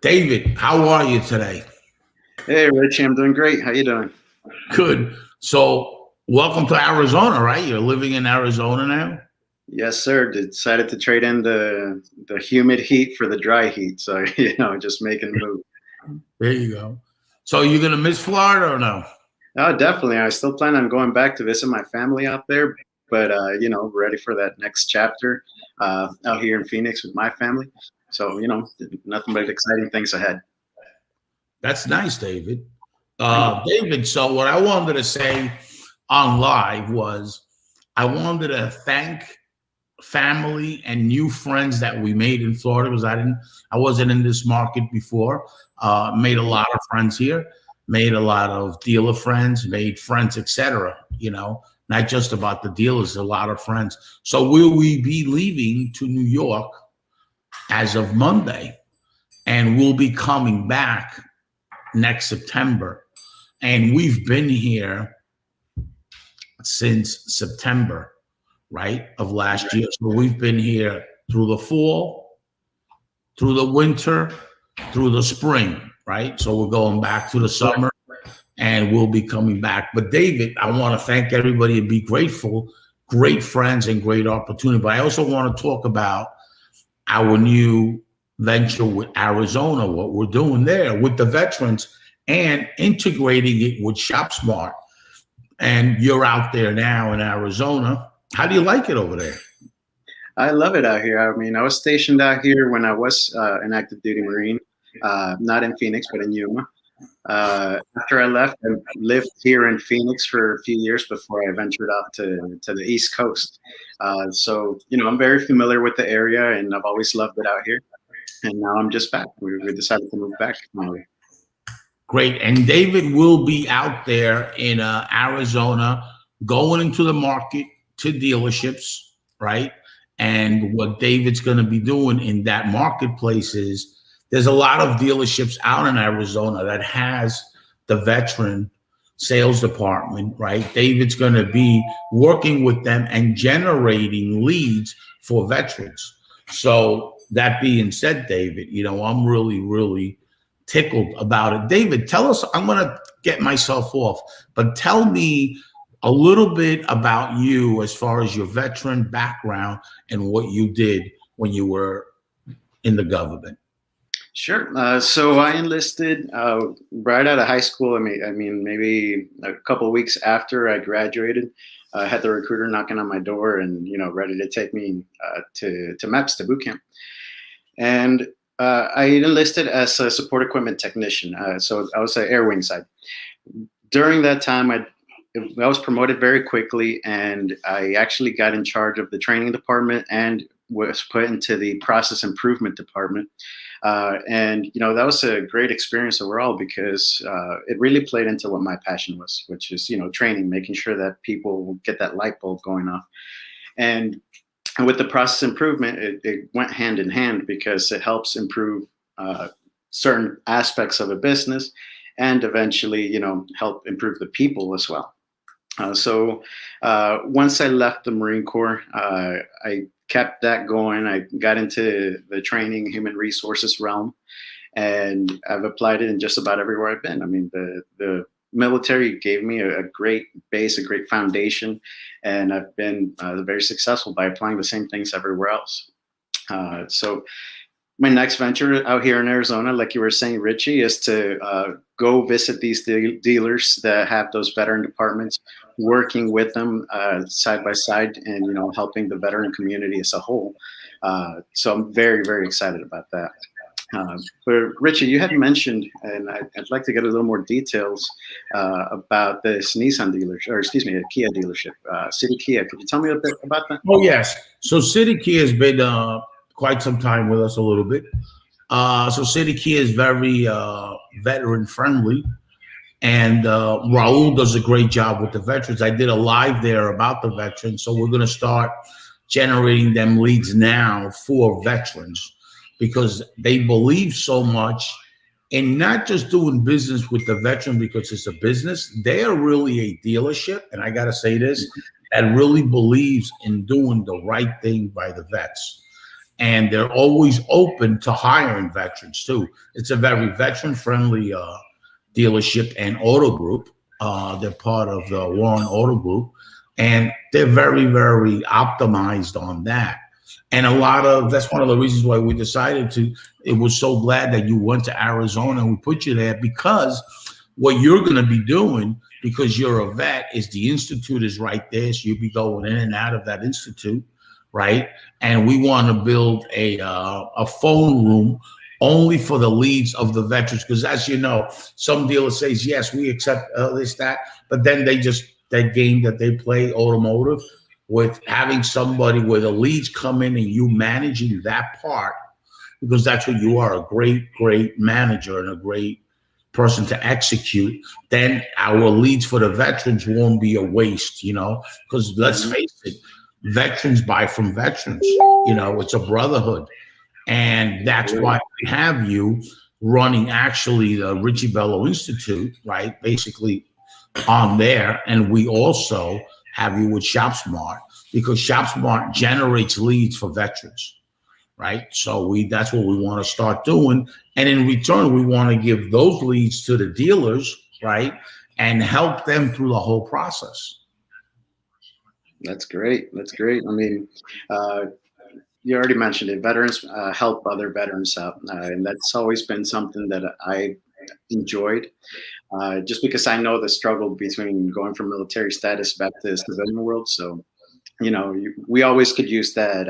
David, how are you today? Hey, Richie, I'm doing great. How you doing? Good. So, welcome to Arizona, right? You're living in Arizona now? Yes, sir. Decided to trade in the humid heat for the dry heat. So, just making the move. There you go. So, you're going to miss Florida or no? Oh, definitely. I still plan on going back to visit my family out there, but ready for that next chapter out here in Phoenix with my family. So, nothing but exciting things ahead. That's nice, David. Thank you. David, so what I wanted to say on live was I wanted to thank family and new friends that we made in Florida because I wasn't in this market before. Made a lot of friends here, made a lot of dealer friends, made friends, etc. Not just about the dealers, a lot of friends. So will we be leaving to New York as of Monday, and we'll be coming back next September. And we've been here since September, right, of last year. So we've been here through the fall, through the winter, through the spring, right? So we're going back to the summer and we'll be coming back. But David, I want to thank everybody and be grateful, great friends and great opportunity. But I also want to talk about our new venture with Arizona, what we're doing there with the veterans and integrating it with ShopSmart. And you're out there now in Arizona. How do you like it over there? I love it out here. I mean, I was stationed out here when I was an active duty Marine, not in Phoenix, but in Yuma. After I left, I lived here in Phoenix for a few years before I ventured out to the East Coast. I'm very familiar with the area, and I've always loved it out here. And now I'm just back. We decided to move back. Great. And David will be out there in Arizona going into the market to dealerships, right? And what David's going to be doing in that marketplace is there's a lot of dealerships out in Arizona that has the veteran sales department, right? David's going to be working with them and generating leads for veterans. So that being said, David, I'm really, really tickled about it. David, tell us, I'm going to get myself off, but tell me a little bit about you as far as your veteran background and what you did when you were in the government. Sure. So I enlisted right out of high school. I mean, maybe a couple of weeks after I graduated. I had the recruiter knocking on my door and ready to take me to MEPS, to boot camp. And I enlisted as a support equipment technician. So I was an air wing side. During that time, I was promoted very quickly, and I actually got in charge of the training department and was put into the process improvement department. That was a great experience overall because it really played into what my passion was, which is, training, making sure that people get that light bulb going off. And with the process improvement, it went hand in hand because it helps improve certain aspects of a business and eventually, help improve the people as well. Once I left the Marine Corps, I kept that going. I got into the training human resources realm, and I've applied it in just about everywhere I've been. I mean, the military gave me a great base, a great foundation, and I've been very successful by applying the same things everywhere else. So my next venture out here in Arizona, like you were saying, Richie, is to go visit these dealers that have those veteran departments, working with them side by side, and helping the veteran community as a whole. So I'm very, very excited about that. But Richie, you had mentioned, and I'd like to get a little more details about this Nissan dealership, or excuse me, a Kia dealership, City Kia. Could you tell me a bit about that? Oh, yes. So City Kia has been quite some time with us a little bit. So City Kia is very veteran friendly. And Raul does a great job with the veterans. I did a live there about the veterans. So we're going to start generating them leads now for veterans because they believe so much in not just doing business with the veteran because it's a business. They are really a dealership. And I got to say this, that really believes in doing the right thing by the vets. and they're always open to hiring veterans too. It's a very veteran friendly dealership and auto group. They're part of the Warren Auto Group, and they're very, very optimized on that. And a lot of that's one of the reasons why we decided to. It was so glad that you went to Arizona and we put you there, because what you're going to be doing, because you're a vet, is the institute is right there, so you'll be going in and out of that institute, right? And we want to build a phone room only for the leads of the veterans, because as you know, some dealer says yes, we accept this that, but then they just that game that they play automotive with having somebody where the leads come in and you managing that part, because that's what you are, a great manager and a great person to execute. Then our leads for the veterans won't be a waste, because let's face it, veterans buy from veterans. It's a brotherhood. And that's why we have you running actually the Richie Bello Institute, right? Basically on there. And we also have you with ShopSmart, because ShopSmart generates leads for veterans, right? So that's what we want to start doing. And in return, we want to give those leads to the dealers, right? And help them through the whole process. That's great. That's great. I mean, you already mentioned it. Veterans help other veterans out, and that's always been something that I enjoyed. Just because I know the struggle between going from military status back to the civilian world. So, we always could use that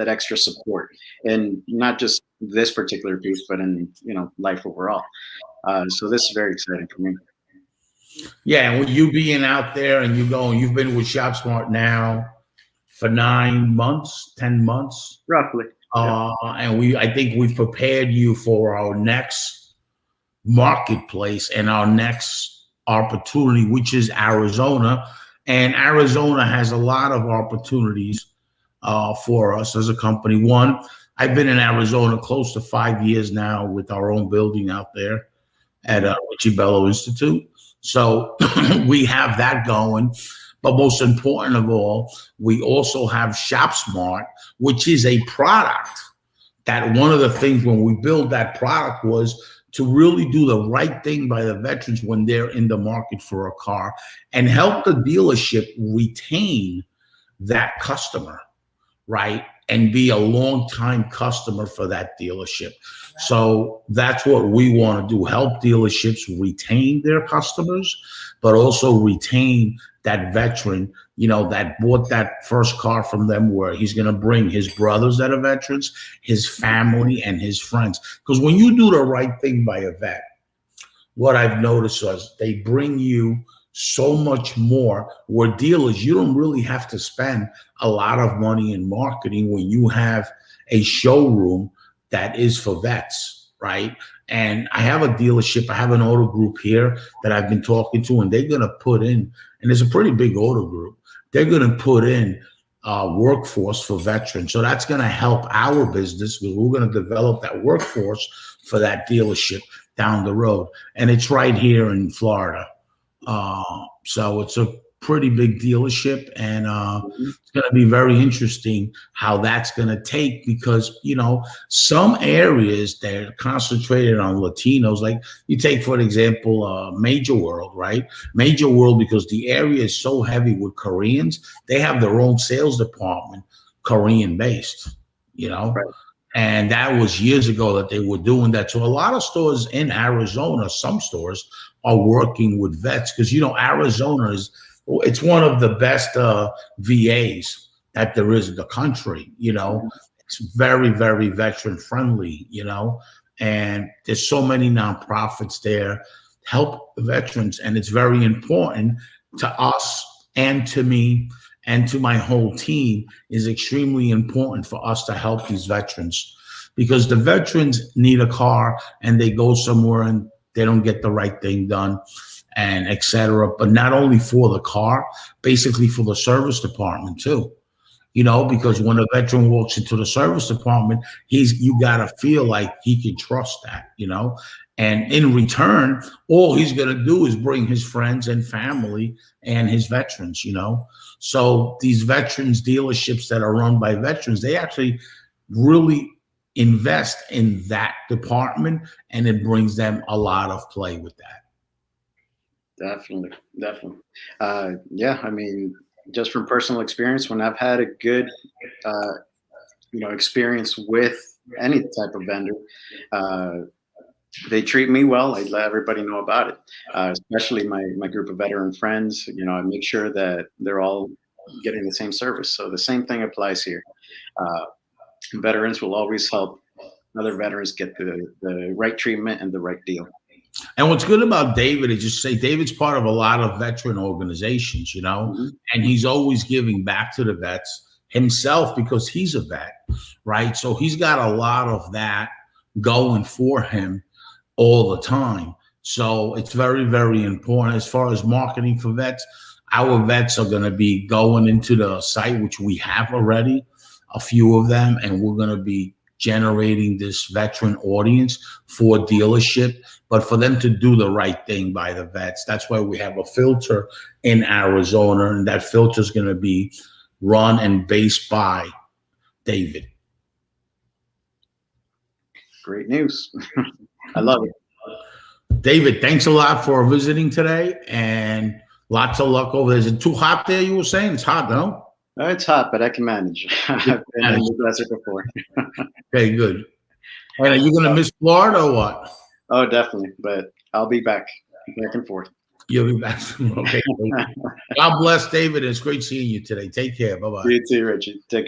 extra support, and not just this particular piece, but in life overall. So this is very exciting for me. Yeah, and with you being out there and you've been with ShopSmart now for 9 months, 10 months, Roughly. Yeah. and I think we've prepared you for our next marketplace and our next opportunity, which is Arizona. And Arizona has a lot of opportunities for us as a company. One, I've been in Arizona close to 5 years now with our own building out there at Richie Bello Institute. So we have that going. But most important of all, we also have ShopSmart, which is a product that one of the things when we build that product was to really do the right thing by the veterans when they're in the market for a car and help the dealership retain that customer, right? And be a long-time customer for that dealership. So that's what we want to do, help dealerships retain their customers, but also retain that veteran, that bought that first car from them, where he's going to bring his brothers that are veterans, his family, and his friends. Because when you do the right thing by a vet, what I've noticed was they bring you so much more, where dealers, you don't really have to spend a lot of money in marketing when you have a showroom that is for vets, right? And I have a dealership, I have an auto group here that I've been talking to, and they're going to put in, and it's a pretty big auto group, they're going to put in workforce for veterans. So that's going to help our business, because we're going to develop that workforce for that dealership down the road. And it's right here in Florida. So it's a pretty big dealership, and it's going to be very interesting how that's going to take, because some areas they're concentrated on Latinos. Like you take, for example, Major World, right? Major World, because the area is so heavy with Koreans, they have their own sales department, Korean based, Right. And that was years ago that they were doing that. So a lot of stores in Arizona, some stores are working with vets, because Arizona it's one of the best VAs that there is in the country. It's very, very veteran friendly. And there's so many nonprofits there help the veterans, and it's very important to us and to me and to my whole team. Is extremely important for us to help these veterans, because the veterans need a car and they go somewhere and they don't get the right thing done, and et cetera. But not only for the car, basically for the service department too. Because when a veteran walks into the service department, you gotta feel like he can trust that, and in return, all he's gonna do is bring his friends and family and his veterans, So these veterans dealerships that are run by veterans, they actually really invest in that department, and it brings them a lot of play with that. Definitely, definitely. Yeah, I mean, just from personal experience, when I've had a good, uh, experience with any type of vendor, uh, they treat me well. I let everybody know about it, especially my group of veteran friends. I make sure that they're all getting the same service. So the same thing applies here. Uh, Veterans will always help other veterans get the right treatment and the right deal. And what's good about David is just say David's part of a lot of veteran organizations, Hmm. and he's always giving back to the vets himself because he's a vet, right? So he's got a lot of that going for him all the time. So it's very, very important as far as marketing for vets. Our vets are going to be going into the site, which we have already, a few of them, and we're going to be generating this veteran audience for dealership, but for them to do the right thing by the vets. That's why we have a filter in Arizona, and that filter is going to be run and based by David. Great news. I love it. David, thanks a lot for visiting today, and lots of luck over there. Is it too hot there? You were saying it's hot, no? It's hot, but I can manage. I've been in the desert before. Okay, good. And are you going to miss Florida or what? Oh, definitely. But I'll be back and forth. You'll be back. Okay. God bless, David. It's great seeing you today. Take care. Bye bye. You too, Richie. Take care.